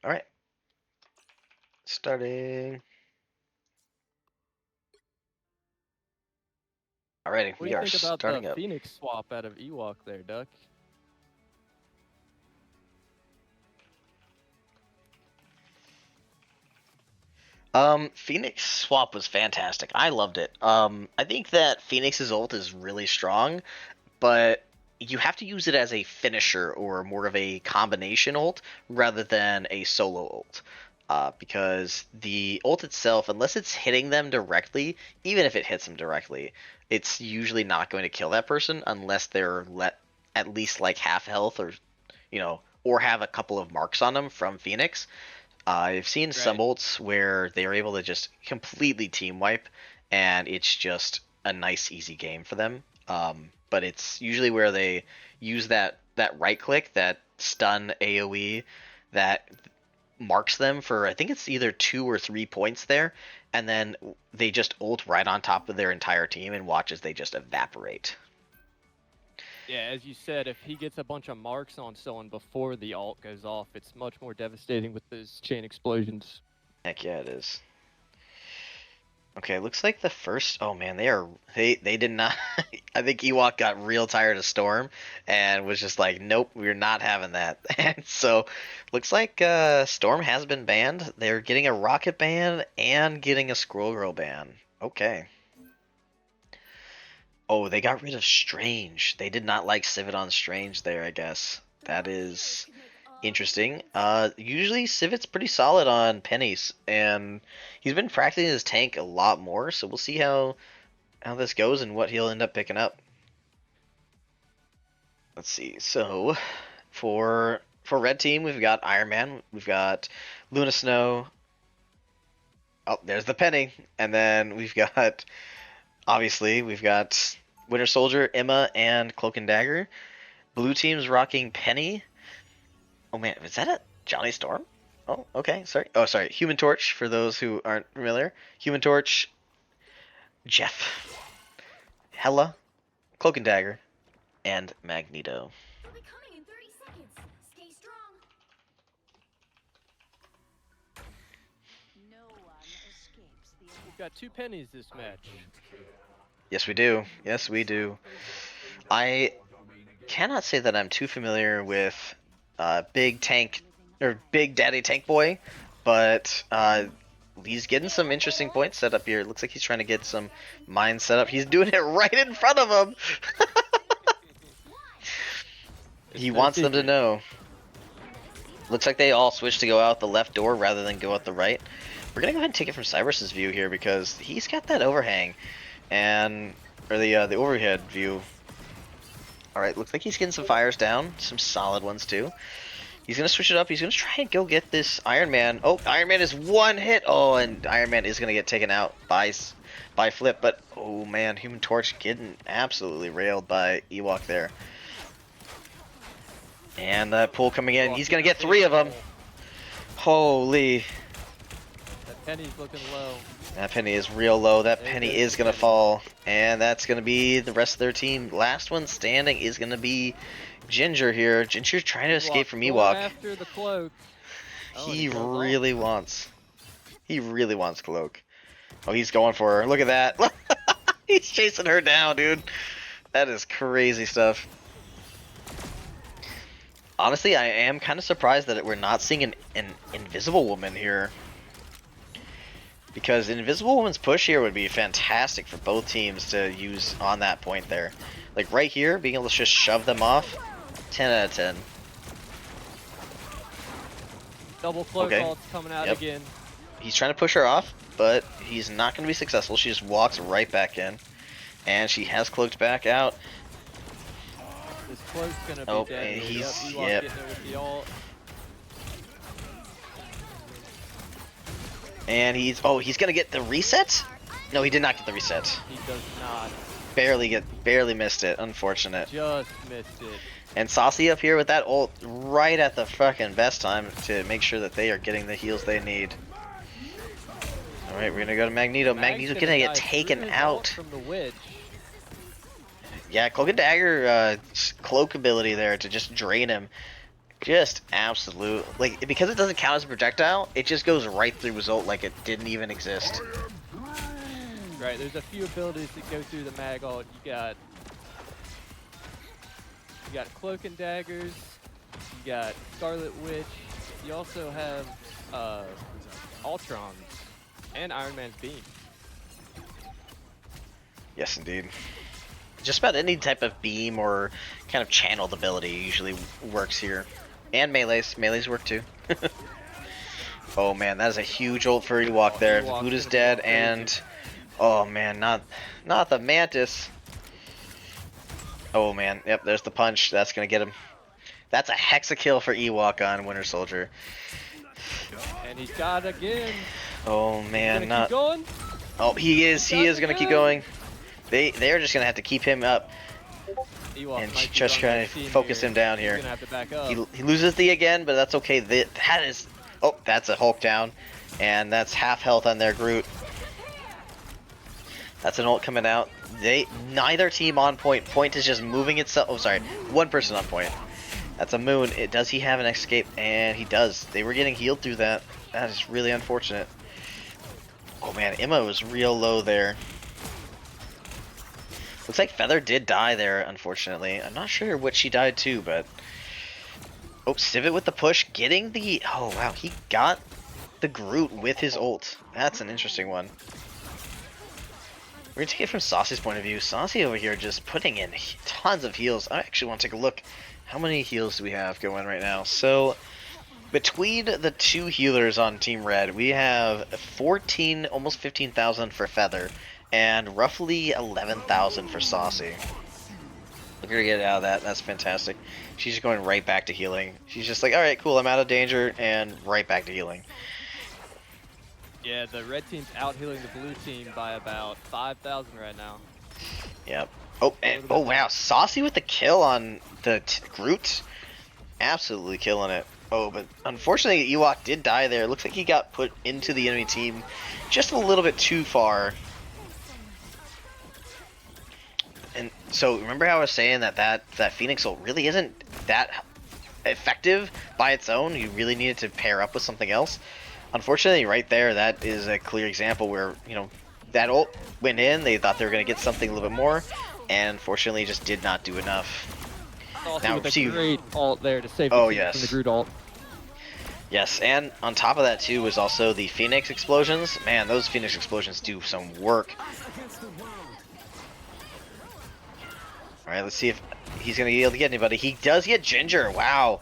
All right, starting. Alrighty, What do we you are think about the starting up. Phoenix swap out of Ewok there, Duck? Phoenix swap was fantastic. I loved it. I think that Phoenix's ult is really strong, but you have to use it as a finisher or more of a combination ult rather than a solo ult. Because the ult itself, unless it's hitting them directly, even if it hits them directly, it's usually not going to kill that person unless they're at least like half health or have a couple of marks on them from Phoenix. I've seen some Right. ults where they are able to just completely team wipe, and it's just a nice, easy game for them. But it's usually where they use that right click, that stun AOE, that marks them for I think it's either 2 or 3 points there, and then they just ult right on top of their entire team and watch as they just evaporate. Yeah, as you said, if he gets a bunch of marks on someone before the ult goes off, it's much more devastating with those chain explosions. Heck yeah, it is. Okay, looks like the first. Oh man, they did not. I think Ewok got real tired of Storm and was just like, nope, we're not having that. And so, looks like Storm has been banned. They're getting a Rocket ban and getting a Squirrel Girl ban. Okay. Oh, they got rid of Strange. They did not like Civet on Strange there, I guess. That is interesting. Usually Civet's pretty solid on pennies, and he's been practicing his tank a lot more, so we'll see how this goes and what he'll end up picking up. Let's see. So, for red team, we've got Iron Man, we've got Luna Snow. Oh, there's the penny, and then we've got Winter Soldier, Emma, and Cloak and Dagger. Blue team's rocking Penny. Oh man, is that a Johnny Storm? Oh, okay. Sorry. Oh, sorry. Human Torch, for those who aren't familiar. Human Torch, Jeff, Hella, Cloak and Dagger, and Magneto. They'll be coming in 30 seconds. Stay strong. No one escapes the We've got 2 pennies this match. Yes, we do. Yes, we do. I cannot say that I'm too familiar with Big Tank or Big Daddy Tank Boy, but he's getting some interesting points set up here. It looks like he's trying to get some mines set up. He's doing it right in front of him. He wants them to know. Looks like they all switched to go out the left door rather than go out the right. We're gonna go ahead and take it from Cyrus's view here because he's got that overhang, or the overhead view. All right, looks like he's getting some fires down, some solid ones too. He's gonna switch it up. He's gonna try and go get this Iron Man. Oh, Iron Man is one hit. Oh, and Iron Man is gonna get taken out by Flip. But oh man, Human Torch getting absolutely railed by Ewok there. And that pull coming in. He's gonna get 3 of them. Holy. That penny's looking low. That penny is real low. That penny is gonna fall. And that's gonna be the rest of their team. Last one standing is gonna be Ginger here. Ginger trying to escape from Ewok. After the cloak. He really wants Cloak. Oh, he's going for her. Look at that. He's chasing her down, dude. That is crazy stuff. Honestly, I am kind of surprised that we're not seeing an Invisible Woman here. Because Invisible Woman's push here would be fantastic for both teams to use on that point there. Like right here, being able to just shove them off. 10 out of 10. Double cloak ult's coming out again. He's trying to push her off, but he's not going to be successful. She just walks right back in. And she has cloaked back out. This cloak's gonna be dead. He's getting it with the ult. And he's gonna get the reset? No, he did not get the reset. He does not. Barely missed it. Unfortunate. Just missed it. And Saucy up here with that ult right at the fucking best time to make sure that they are getting the heals they need. Alright, we're gonna go to Magneto. Magneto's gonna get taken out. From the witch. Yeah, Cloak and Dagger cloak ability there to just drain him. Just absolute, like, because it doesn't count as a projectile, it just goes right through his ult like it didn't even exist. Right, there's a few abilities that go through the mag ult. You got Cloak and Daggers, you got Scarlet Witch, you also have Ultrons, and Iron Man's Beam. Yes, indeed. Just about any type of beam or kind of channeled ability usually works here. And melees. Melees work too. Oh man, that is a huge ult for Ewok there. Ewok's Buddha's gonna be dead crazy. and... Oh man, not the Mantis. Oh man, yep, there's the punch. That's gonna get him. That's a hexa kill for Ewok on Winter Soldier. And he's got it again. Oh man, Keep not... going. Oh, he is gonna keep going. They're just gonna have to keep him up Ewok and might be just running try out to of steam focus here. him down He's here. gonna have to back up. He loses the again, but that's okay. That is... Oh, that's a Hulk down. And that's half health on their Groot. That's an ult coming out. Neither team on point. Point is just moving itself. Oh, sorry. One person on point. That's a Moon. Does he have an escape? And he does. They were getting healed through that. That is really unfortunate. Oh man, Emma was real low there. Looks like Feather did die there, unfortunately. I'm not sure what she died to, but... Oh, Civet with the push, getting the... Oh wow, he got the Groot with his ult. That's an interesting one. We're gonna take it from Saucy's point of view. Saucy over here just putting in tons of heals. I actually want to take a look. How many heals do we have going right now? So, between the two healers on Team Red, we have 14, almost 15,000 for Feather, and roughly 11,000 for Saucy. We're gonna get out of that. That's fantastic. She's just going right back to healing. She's just like, alright, cool, I'm out of danger, and right back to healing. Yeah, the red team's out healing the blue team by about 5,000 right now. Yep. Oh, and, oh wow, Saucy with the kill on the Groot. Absolutely killing it. Oh, but unfortunately Ewok did die there. Looks like he got put into the enemy team just a little bit too far. And so remember how I was saying that Phoenix ult really isn't that effective by its own? You really needed to pair up with something else. Unfortunately, right there, that is a clear example where, you know, that ult went in, they thought they were going to get something a little bit more, and unfortunately just did not do enough. Also Now, with a see- great ult there to save the Oh, team yes. from the Groot ult. Yes, and on top of that too was also the Phoenix explosions. Man, those Phoenix explosions do some work. Alright, let's see if he's going to be able to get anybody. He does get Ginger, wow.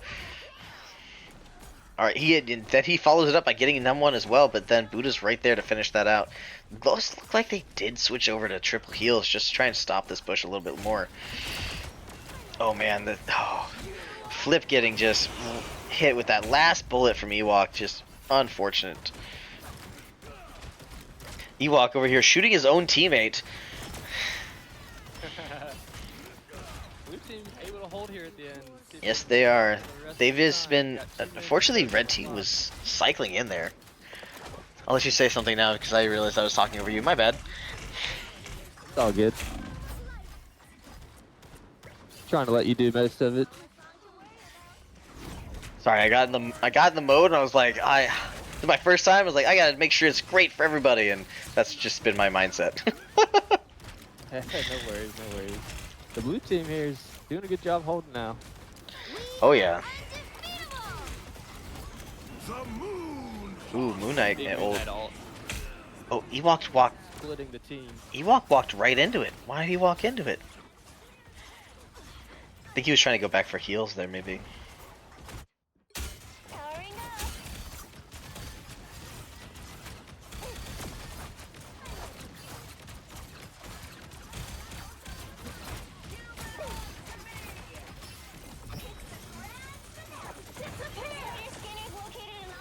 Alright, he follows it up by getting them one as well, but then Buddha's right there to finish that out. Those look like they did switch over to triple heals just to try and stop this push a little bit more. Oh man, Flip getting just hit with that last bullet from Ewok, just unfortunate. Ewok over here shooting his own teammate. Blue team able to hold here at the end. Yes, they are. The rest They've of the just time, been... got 2 minutes Unfortunately, left. Red Team was cycling in there. I'll let you say something now because I realized I was talking over you. My bad. It's all good. Trying to let you do most of it. Sorry, I got in the mode and I was like, it's my first time. I was like, I gotta make sure it's great for everybody, and that's just been my mindset. No worries, no worries. The blue team here is doing a good job holding now. Oh yeah. Ooh, Moon Knight. Big and midnight ult, Oh, Ewok splitting the team. walked right into it. Why did he walk into it? I think he was trying to go back for heals there, maybe. Powering up.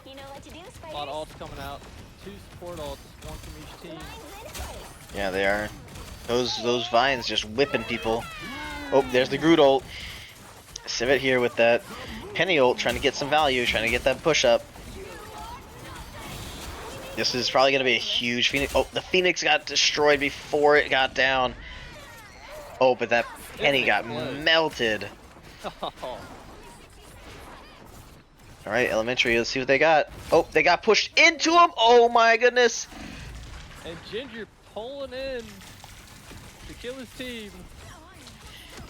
You know what to do, A lot Spidey. of ults coming out. 2 support ults, 1 from each team. Yeah, they are. Those vines just whipping people. Oh, there's the Groot ult. Civet here with that Penny ult, trying to get some value, trying to get that push up. This is probably going to be a huge Phoenix. Oh, the Phoenix got destroyed before it got down. Oh, but that Penny got melted. Oh, Alright, Elementary, let's see what they got. Oh, they got pushed into him! Oh my goodness! And Ginger pulling in to kill his team.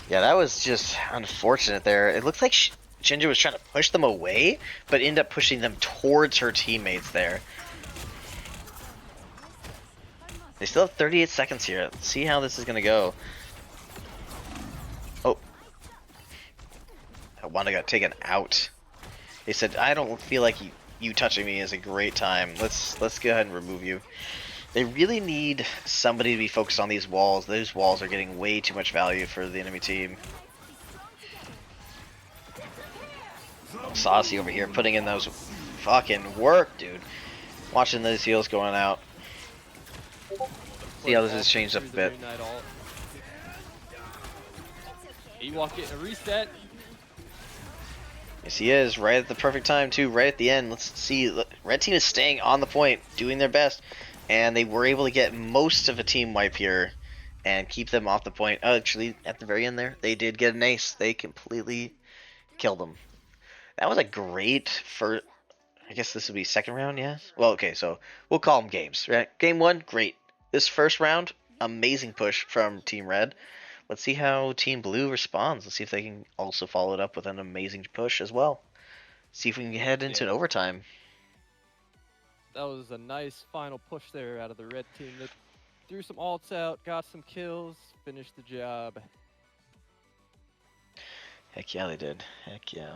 Yeah, that was just unfortunate there. It looks like Ginger was trying to push them away, but ended up pushing them towards her teammates there. They still have 38 seconds here. Let's see how this is going to go. Oh. Wanda got taken out. They said, I don't feel like you touching me is a great time. Let's go ahead and remove you. They really need somebody to be focused on these walls. Those walls are getting way too much value for the enemy team. Saucy over here putting in those fucking work, dude. Watching those heals going out. See how this has changed up a bit. Ewok getting a reset. Yes, he is. Right at the perfect time, too. Right at the end. Let's see. Look, Red team is staying on the point, doing their best. And they were able to get most of a team wipe here and keep them off the point. Oh, actually, at the very end there, they did get an ace. They completely killed them. That was a great first... I guess this would be second round, yes? Well, okay, so we'll call them games, right? Game 1, great. This first round, amazing push from Team Red. Let's see how Team Blue responds. Let's see if they can also follow it up with an amazing push as well. See if we can head into an overtime. That was a nice final push there out of the red team. They threw some ults out, got some kills, finished the job. Heck yeah, they did. Heck yeah.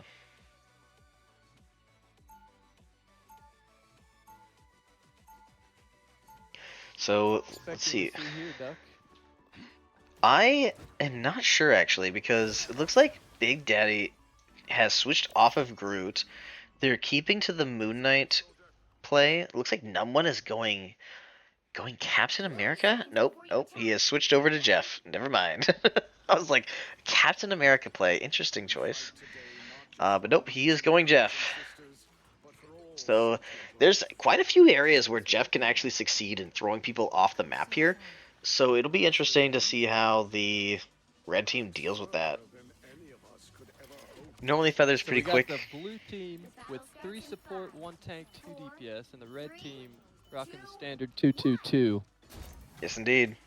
So, let's see. I am not sure actually, because it looks like Big Daddy has switched off of Groot. They're keeping to the Moon Knight play. It looks like Numb1 is going Captain America? Nope. He has switched over to Jeff. Never mind. I was like, Captain America play. Interesting choice. But nope, he is going Jeff. So there's quite a few areas where Jeff can actually succeed in throwing people off the map here. So it'll be interesting to see how the red team deals with that. Normally Feather's pretty quick. The blue team with 3 support, 1 tank, 2 DPS, and the red team rocking the standard 2-2-2. Yes, indeed.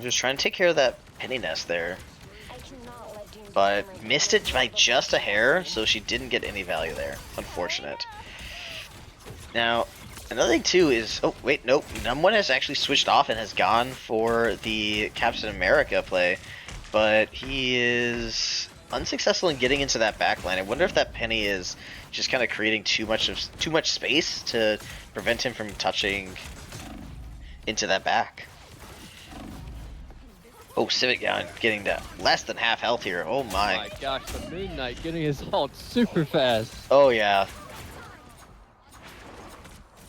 Just trying to take care of that penny nest there. But missed it by just a hair, so she didn't get any value there. Unfortunate. Now, another thing too is... Oh, wait, nope. Numb1 has actually switched off and has gone for the Captain America play. But he is unsuccessful in getting into that backline. I wonder if that penny is just kind of creating too much space to prevent him from touching into that back. Oh, Civic getting to less than half health here. Oh my. Oh my gosh, the Moon Knight getting his ult super fast. Oh yeah.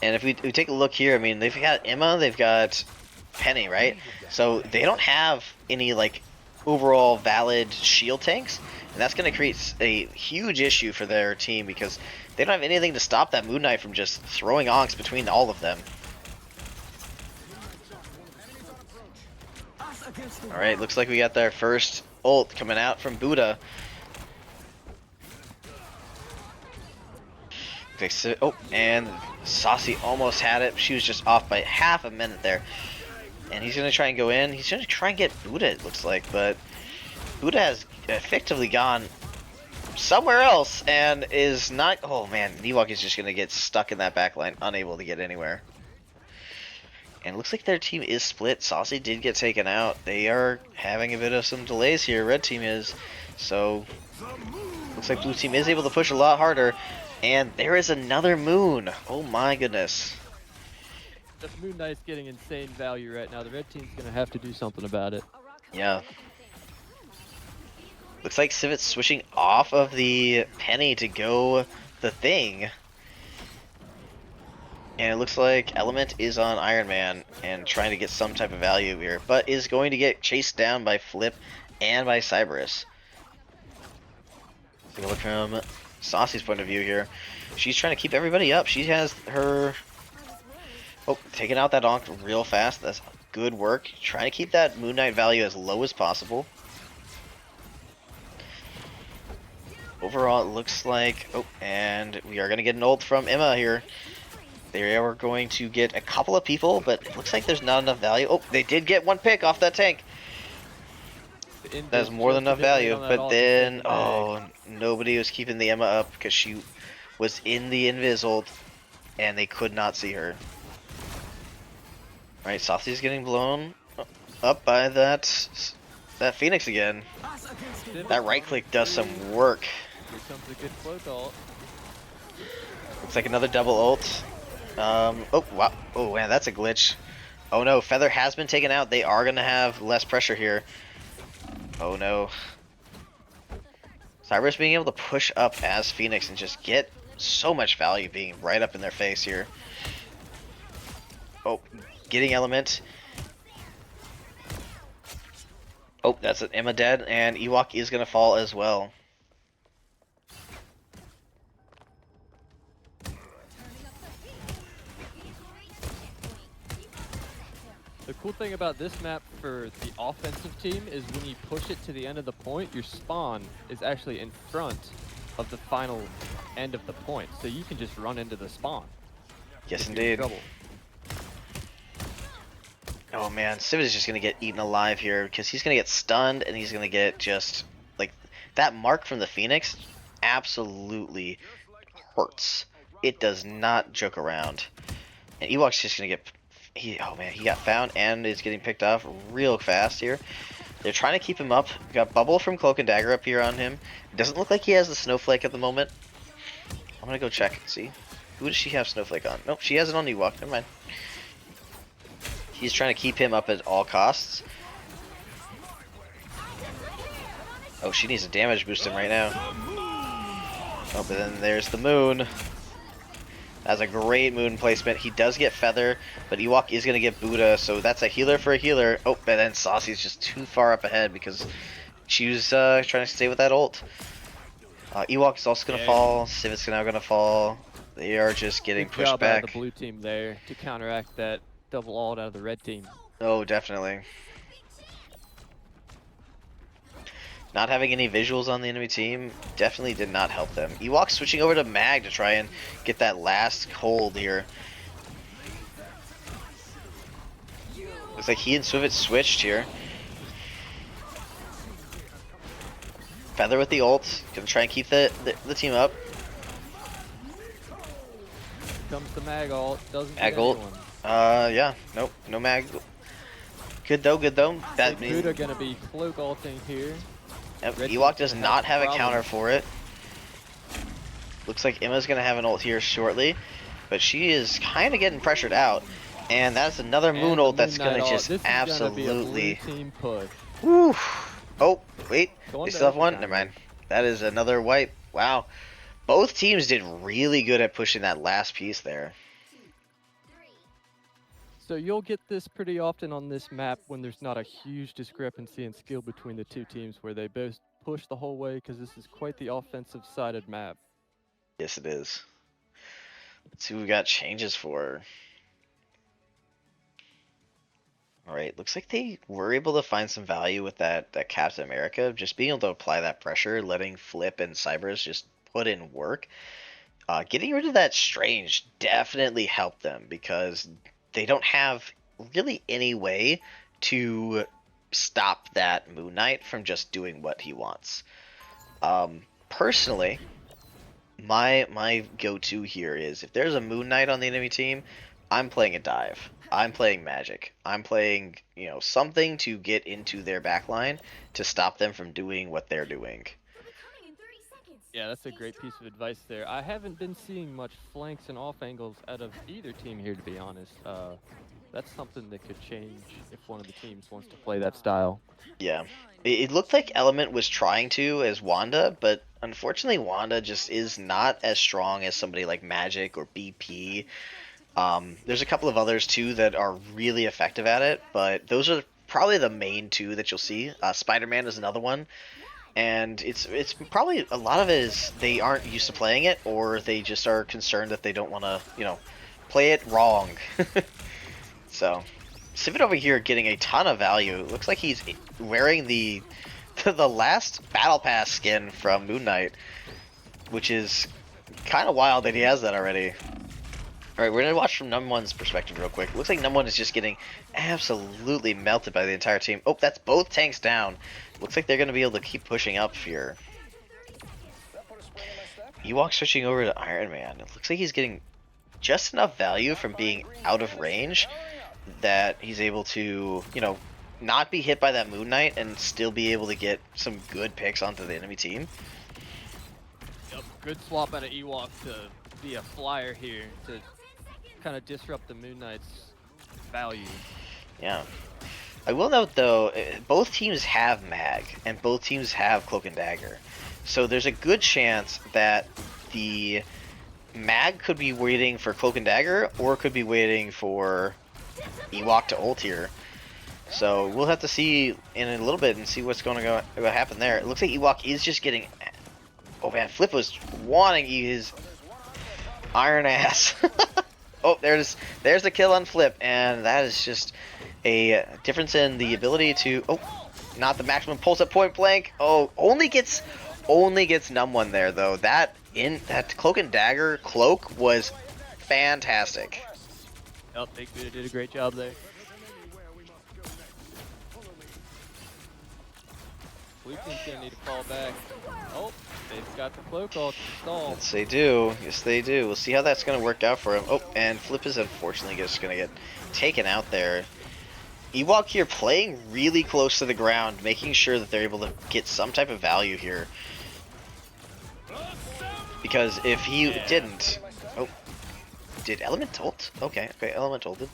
And if we take a look here, I mean, they've got Emma, they've got Penny, right? So they don't have any like overall valid shield tanks, and that's going to create a huge issue for their team because they don't have anything to stop that Moon Knight from just throwing onks between all of them. Alright, looks like we got their first ult coming out from Buddha. Okay, so, oh, and Saucy almost had it. She was just off by half a minute there. And he's going to try and go in. He's going to try and get Buddha, it looks like. But Buddha has effectively gone somewhere else and is not... Oh, man, Ewok is just going to get stuck in that backline, unable to get anywhere. And it looks like their team is split. Saucy did get taken out. They are having a bit of some delays here. Red team is. So, looks like blue team is able to push a lot harder. And there is another moon. Oh my goodness. The Moon Knight's getting insane value right now. The red team's going to have to do something about it. Yeah. Looks like Civit's switching off of the Penny to go the Thing. And it looks like Element is on Iron Man and trying to get some type of value here, but is going to get chased down by Flip and by Cyberus. Take a look from Saucy's point of view here. She's trying to keep everybody up. She has her... Oh, taking out that Onk real fast. That's good work. Trying to keep that Moon Knight value as low as possible. overall, it looks like... Oh, and we are going to get an ult from Emma here. They are going to get a couple of people, but it looks like there's not enough value. Oh, they did get one pick off that tank. That's more than enough value. But then, oh, nobody was keeping the Emma up because she was in the invis ult, and they could not see her. Alright, Softy's getting blown up by that Phoenix again. That right click does some work. Here comes a good cloak ult. Looks like another double ult. Oh, wow. Oh, man, that's a glitch. Oh, no. Feather has been taken out. They are going to have less pressure here. Oh, no. Cybers being able to push up as Phoenix and just get so much value being right up in their face here. Oh, getting element. Oh, that's an Emma dead, and Ewok is going to fall as well. The cool thing about this map for the offensive team is when you push it to the end of the point, your spawn is actually in front of the final end of the point. So you can just run into the spawn. Yes, indeed. Oh man, Civet is just going to get eaten alive here because he's going to get stunned and he's going to get just, like, that mark from the Phoenix absolutely hurts. It does not joke around. And Ewok's just going to get... oh man, he got found and is getting picked off real fast here. They're trying to keep him up. We got Bubble from Cloak and Dagger up here on him. It doesn't look like he has the Snowflake at the moment. I'm gonna go check and see. Who does she have Snowflake on? Nope, she has it on Ewok. Never mind. He's trying to keep him up at all costs. Oh, she needs to damage boost him right now. Oh, but then there's the moon. That's a great moon placement. He does get Feather, but Ewok is going to get Buddha, so that's a healer for a healer. Oh, but then Saucy's just too far up ahead because she was trying to stay with that ult. Ewok is also going to fall. Civet's now going to fall. They are just getting pushed back. The blue team there to counteract that double ult out of the red team. Oh, definitely. Not having any visuals on the enemy team definitely did not help them. Ewok switching over to Mag to try and get that last hold here. Looks like he and Swivit switched here. Feather with the ult. Gonna try and keep the team up. Comes the Mag ult. Doesn't Mag get ult. anyone. Yeah. Nope. No Mag. Good though. Good though. That means Buddha gonna be cloak ulting here. Ewok does not have a counter for it. Looks like Emma's going to have an ult here shortly, but she is kind of getting pressured out. And that's another moon ult that's going to just absolutely... Woo. Oh, wait. They still have one? Never mind. That is another wipe. Wow. Both teams did really good at pushing that last piece there. So you'll get this pretty often on this map when there's not a huge discrepancy in skill between the two teams where they both push the whole way because this is quite the offensive-sided map. Yes, it is. Let's see what we got changes for. Alright, looks like they were able to find some value with that Captain America. Just being able to apply that pressure, letting Flip and Cybers just put in work. Getting rid of that Strange definitely helped them because... they don't have really any way to stop that Moon Knight from just doing what he wants. Personally, my go-to here is if there's a Moon Knight on the enemy team, I'm playing a dive. I'm playing magic. I'm playing, something to get into their backline to stop them from doing what they're doing. Yeah, that's a great piece of advice there. I haven't been seeing much flanks and off angles out of either team here, to be honest. That's something that could change if one of the teams wants to play that style. Yeah. It looked like Element was trying to as Wanda, but unfortunately Wanda just is not as strong as somebody like Magic or BP. There's a couple of others too that are really effective at it, but those are probably the main two that you'll see. Spider-Man is another one. And it's probably a lot of it is they aren't used to playing it, or they just are concerned that they don't want to, play it wrong. So, Civet over here getting a ton of value. Looks like he's wearing the last Battle Pass skin from Moon Knight. which is kind of wild that he has that already. Alright, we're going to watch from Num1's perspective real quick. Looks like Num1 is just getting absolutely melted by the entire team. Oh, that's both tanks down. Looks like they're going to be able to keep pushing up here. Ewok switching over to Iron Man. It looks like he's getting just enough value from being out of range that he's able to, you know, not be hit by that Moon Knight and still be able to get some good picks onto the enemy team. Yep, good swap out of Ewok to be a flyer here to kind of disrupt the Moon Knight's value. Yeah. I will note though, both teams have Mag and both teams have Cloak and Dagger. So there's a good chance that the Mag could be waiting for Cloak and Dagger or could be waiting for Ewok to ult here. So we'll have to see in a little bit and see what's going to happen there. It looks like Ewok is just getting... Oh man, Flip was wanting his iron ass. Oh, there's the kill on Flip, and that is just a difference in the ability to... Oh, not the maximum pulse at point blank. Oh, only gets Num1 there though. That Cloak and Dagger cloak was fantastic. Yep, Big Buddha did a great job there. Blue team's gonna need to fall back. Oh, they've got the cloak all to stall. Yes, they do. Yes, they do. We'll see how that's going to work out for him. Oh, and Flip is unfortunately just going to get taken out there. Ewok here playing really close to the ground, making sure that they're able to get some type of value here. Because if he didn't... Oh, did Element ult? Okay, Element ulted.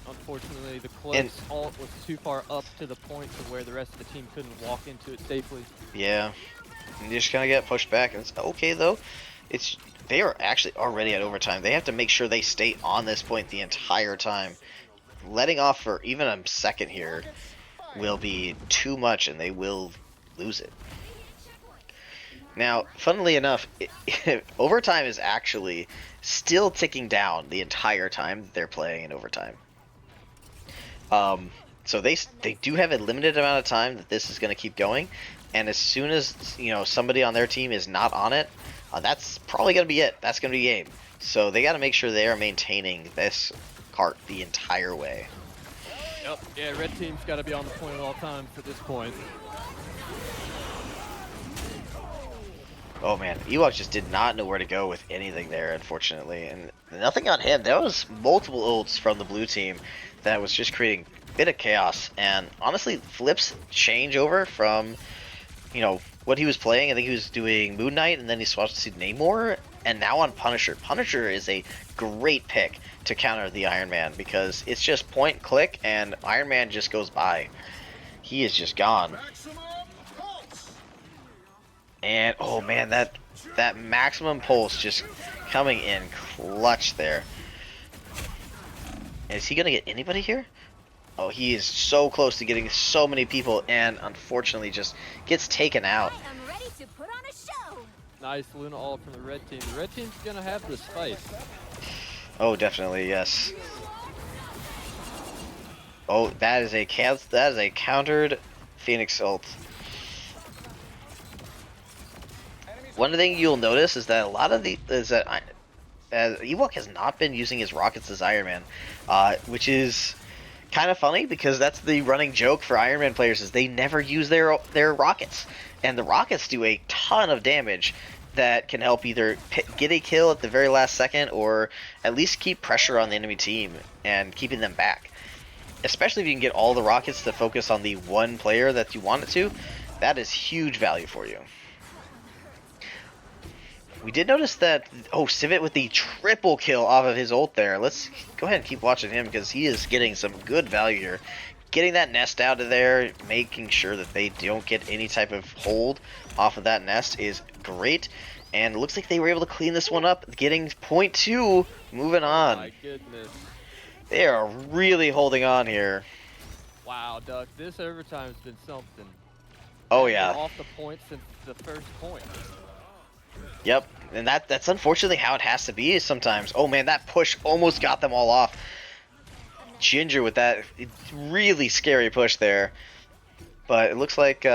Unfortunately, the cloak's ult was too far up to the point to where the rest of the team couldn't walk into it safely. Yeah, and you just kind of get pushed back. And it's okay though. They are actually already at overtime. They have to make sure they stay on this point the entire time. Letting off for even a second here will be too much, and they will lose it. Now, funnily enough, overtime is actually still ticking down the entire time that they're playing in overtime. So they do have a limited amount of time that this is going to keep going, and as soon as somebody on their team is not on it, that's probably going to be it. That's going to be game. So they got to make sure they are maintaining this cart the entire way. Yep. Yeah, red team's got to be on the point at all times at this point. Oh man, Ewok just did not know where to go with anything there, unfortunately, and nothing on him. There was multiple ults from the blue team that was just creating a bit of chaos. And honestly, Flip's changeover from what he was playing, I think he was doing Moon Knight, and then he switched to Namor, and now on Punisher. Punisher is a great pick to counter the Iron Man because it's just point click, and Iron Man just goes by. He is just gone. And oh man, that maximum pulse just coming in clutch there. Is he gonna get anybody here? Oh, he is so close to getting so many people, and unfortunately just gets taken out. I'm ready to put on a show. Nice Luna ult from the red team. The red team's gonna have the spice. Oh, definitely, yes. Oh, that is a countered Phoenix ult. One thing you'll notice is that a lot of Ewok has not been using his rockets as Iron Man, which is kind of funny because that's the running joke for Iron Man players is they never use their rockets, and the rockets do a ton of damage that can help either get a kill at the very last second or at least keep pressure on the enemy team and keeping them back. Especially if you can get all the rockets to focus on the one player that you want it to, that is huge value for you. We did notice that, Civet with the triple kill off of his ult there. Let's go ahead and keep watching him because he is getting some good value here. Getting that nest out of there, making sure that they don't get any type of hold off of that nest is great. And it looks like they were able to clean this one up, getting point 2, moving on. My goodness. They are really holding on here. Wow, Doug, this overtime's been something. Oh yeah. Off the point since the first point. Yep, and that's unfortunately how it has to be sometimes. Oh man, that push almost got them all off. Ginger with that really scary push there. But it looks like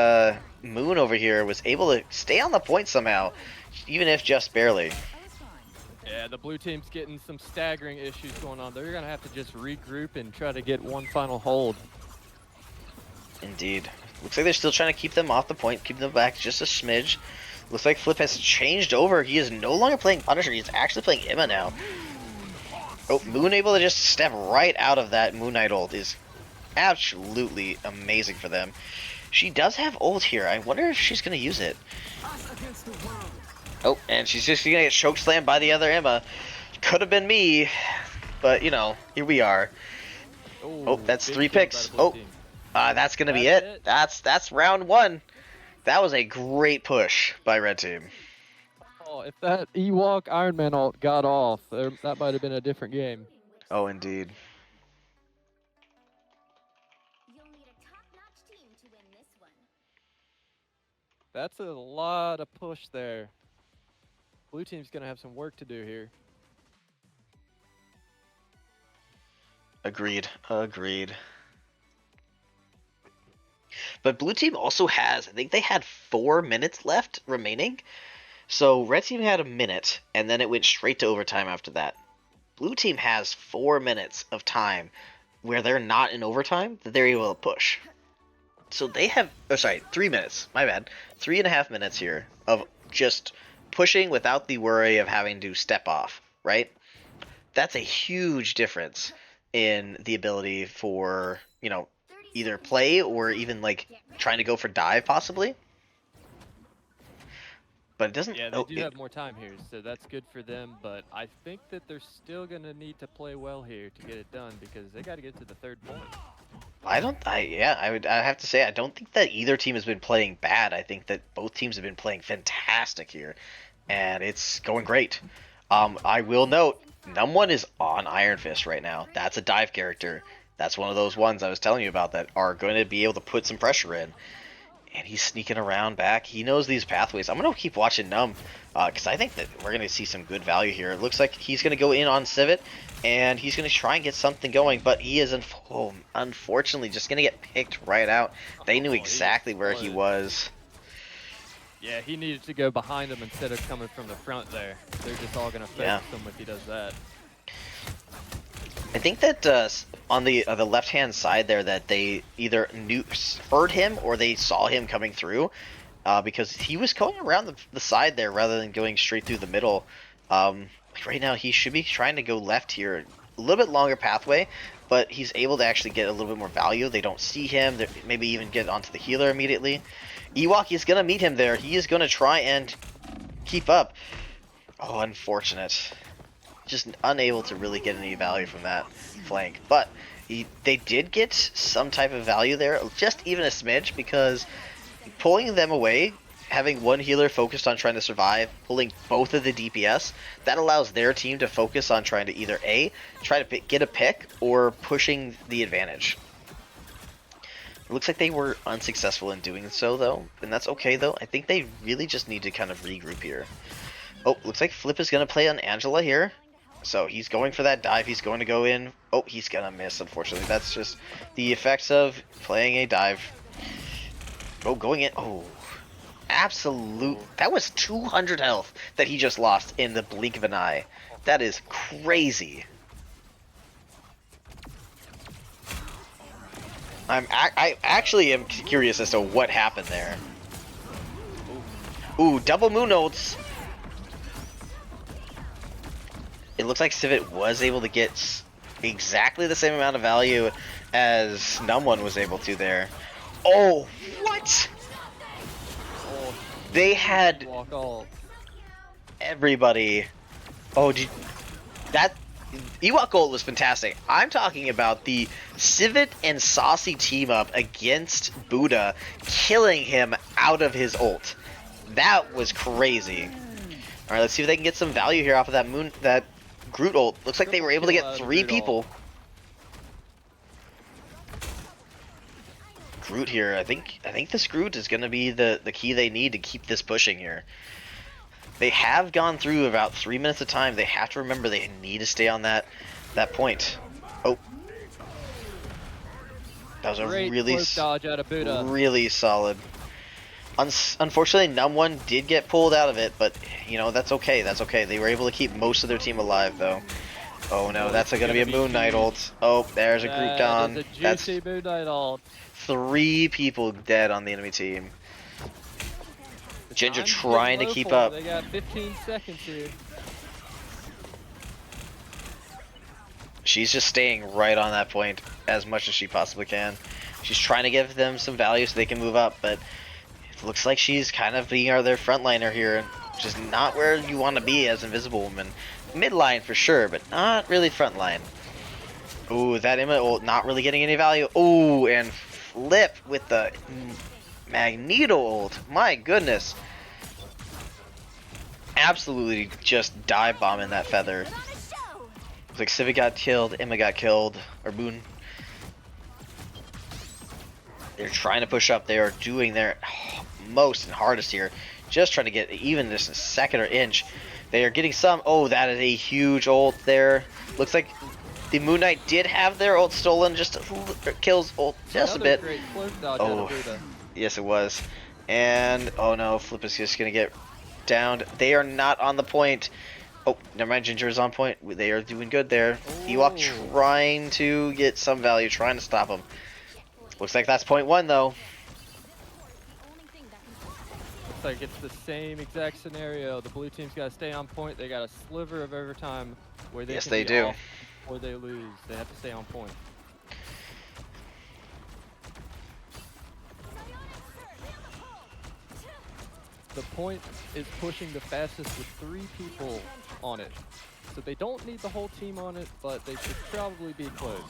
Moon over here was able to stay on the point somehow, even if just barely. Yeah, the blue team's getting some staggering issues going on. They're going to have to just regroup and try to get one final hold. Indeed. Looks like they're still trying to keep them off the point, keep them back just a smidge. Looks like Flip has changed over. He is no longer playing Punisher. He's actually playing Emma now. Oh, Moon able to just step right out of that Moon Knight ult is absolutely amazing for them. She does have ult here. I wonder if she's going to use it. Oh, and she's just going to get choke slammed by the other Emma. Could have been me, but, you know, here we are. Ooh, oh, that's big 3 kill by picks. the blue Oh, team. that's going to be it. That's round 1. That was a great push by Red Team. Oh, if that Ewok Iron Man ult got off, that might have been a different game. Oh, indeed. You'll need a top-notch team to win this one. That's a lot of push there. Blue team's going to have some work to do here. Agreed. Agreed. But blue team also has, I think they had 4 minutes left remaining. So red team had a minute, and then it went straight to overtime after that. Blue team has 4 minutes of time where they're not in overtime that they're able to push. So they have, oh sorry, 3 minutes, my bad. 3.5 minutes here of just pushing without the worry of having to step off, right? That's a huge difference in the ability for, you know, either play or even like trying to go for dive possibly. But it doesn't. Yeah, they oh, do have more time here, so that's good for them. But I think that they're still going to need to play well here to get it done because they got to get to the 3rd point. I have to say I don't think that either team has been playing bad. I think that both teams have been playing fantastic here, and it's going great. I will note, Num1 is on Iron Fist right now. That's a dive character. That's one of those ones I was telling you about that are going to be able to put some pressure in. And he's sneaking around back. He knows these pathways. I'm going to keep watching Num, because I think that we're going to see some good value here. It looks like he's going to go in on Civet, and he's going to try and get something going, but he is unfortunately just going to get picked right out. They knew exactly where he was. Yeah, he needed to go behind him instead of coming from the front there. They're just all going to focus him if he does that. I think that on the left-hand side there that they either heard him or they saw him coming through because he was going around the side there rather than going straight through the middle. Right now he should be trying to go left here. A little bit longer pathway, but he's able to actually get a little bit more value. They don't see him. Maybe even get onto the healer immediately. Ewok is going to meet him there. He is going to try and keep up. Oh, unfortunate. Just unable to really get any value from that flank. But they did get some type of value there, just even a smidge, because pulling them away, having one healer focused on trying to survive, pulling both of the DPS, that allows their team to focus on trying to either A, try to get a pick, or pushing the advantage. It looks like they were unsuccessful in doing so, though, and that's okay, though. I think they really just need to kind of regroup here. Oh, looks like Flip is going to play on Angela here. So he's going for that dive. He's going to go in. Oh, he's going to miss, unfortunately. That's just the effects of playing a dive. Oh, going in. Oh, absolute. That was 200 health that he just lost in the blink of an eye. That is crazy. I actually am curious as to what happened there. Ooh, double moon ults. It looks like Civet was able to get exactly the same amount of value as Num1 was able to there. Oh, what? They had everybody. Oh, that Ewok ult was fantastic. I'm talking about the Civet and Saucy team up against Buddha, killing him out of his ult. That was crazy. All right, let's see if they can get some value here off of that Groot ult. Looks like they were able to get 3 people. Groot here. I think this Groot is going to be the key they need to keep this pushing here. They have gone through about 3 minutes of time. They have to remember they need to stay on that point. Oh. That was a Great really, cloak dodge out of Buddha. really solid. Unfortunately, Num1 did get pulled out of it, but you know that's okay. That's okay. They were able to keep most of their team alive, though. Oh no, Oh, that's this is gonna be a be Moon Knight huge. ult. Oh, there's a group That is gone. a That's juicy Moon Knight ult. 3 people dead on the enemy team. Ginger Time's getting trying to low keep for 'em. up. They got 15 seconds here. She's just staying right on that point as much as she possibly can. She's trying to give them some value so they can move up, but it looks like she's kind of being their frontliner here, which is not where you want to be as Invisible Woman. Midline for sure, but not really frontline. Ooh, that Emma ult not really getting any value. Ooh, and flip with the Magneto ult. My goodness. Absolutely just dive bombing that feather. Looks like Civic got killed, Emma got killed, or Boone. They're trying to push up. They are doing their most and hardest here. Just trying to get even just a second or inch. They are getting some. Oh, that is a huge ult there. Looks like the Moon Knight did have their ult stolen. Just kills ult just Another a bit. great cloak dodge out Oh, of Buddha. yes it was. And oh no, Flip is just gonna get downed. They are not on the point. Oh, never mind. Ginger is on point. They are doing good there. Ewok trying to get some value, trying to stop him. Looks like that's point 1 though. Looks like it's the same exact scenario. The blue team's got to stay on point. They got a sliver of overtime where they Yes, can they be do. off or they lose. They have to stay on point. The point is pushing the fastest with 3 people on it. So they don't need the whole team on it, but they should probably be close.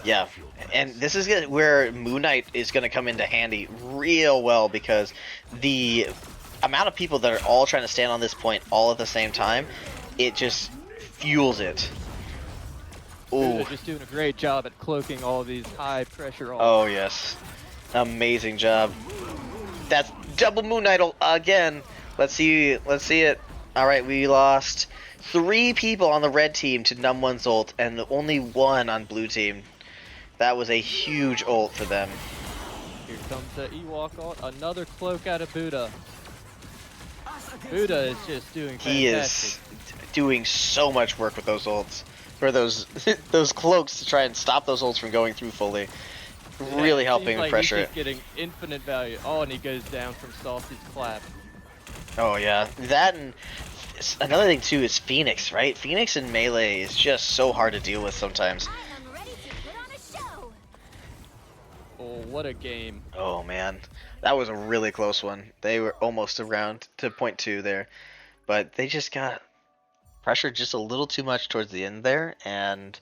Yeah, and this is where Moon Knight is going to come into handy real well, because the amount of people that are all trying to stand on this point all at the same time, it just fuels it. Ooh. They're just doing a great job at cloaking all these high pressure ults. Oh yes, amazing job. That's double Moon Knight again. Let's see it. All right, we lost 3 people on the red team to Num1's ult, and only 1 on blue team. That was a huge ult for them. Here comes the Ewok ult. Another cloak out of Buddha. Buddha is just doing fantastic. He is doing so much work with those ults, or those those cloaks, to try and stop those ults from going through fully. Really helping like pressure he's it. just getting infinite value. Oh, and he goes down from Saucy's clap. Oh yeah, that, and another thing too is Phoenix, right? Phoenix in melee is just so hard to deal with sometimes. Oh, what a game. Oh man, that was a really close one. They were almost around to point 2 there, but they just got pressured just a little too much towards the end there, and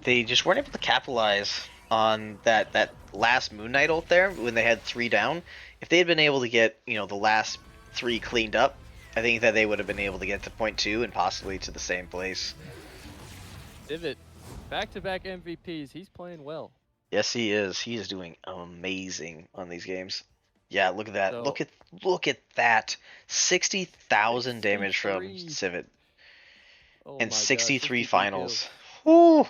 they just weren't able to capitalize on that last Moon Knight ult there when they had 3 down. If they had been able to get, you know, the last 3 cleaned up, I think that they would have been able to get to point 2 and possibly to the same place. Divot, back-to-back MVPs. He's playing well. Yes, he is. He is doing amazing on these games. Yeah, look at that. So, look at that. 60,000 damage from 63. Civet. Oh And my gosh, 63 kills. finals. Woo!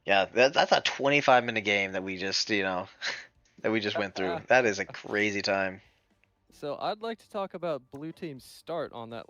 Yeah, that's a 25-minute game that we just, you know, that we just went through. That is a crazy time. So I'd like to talk about blue team's start on that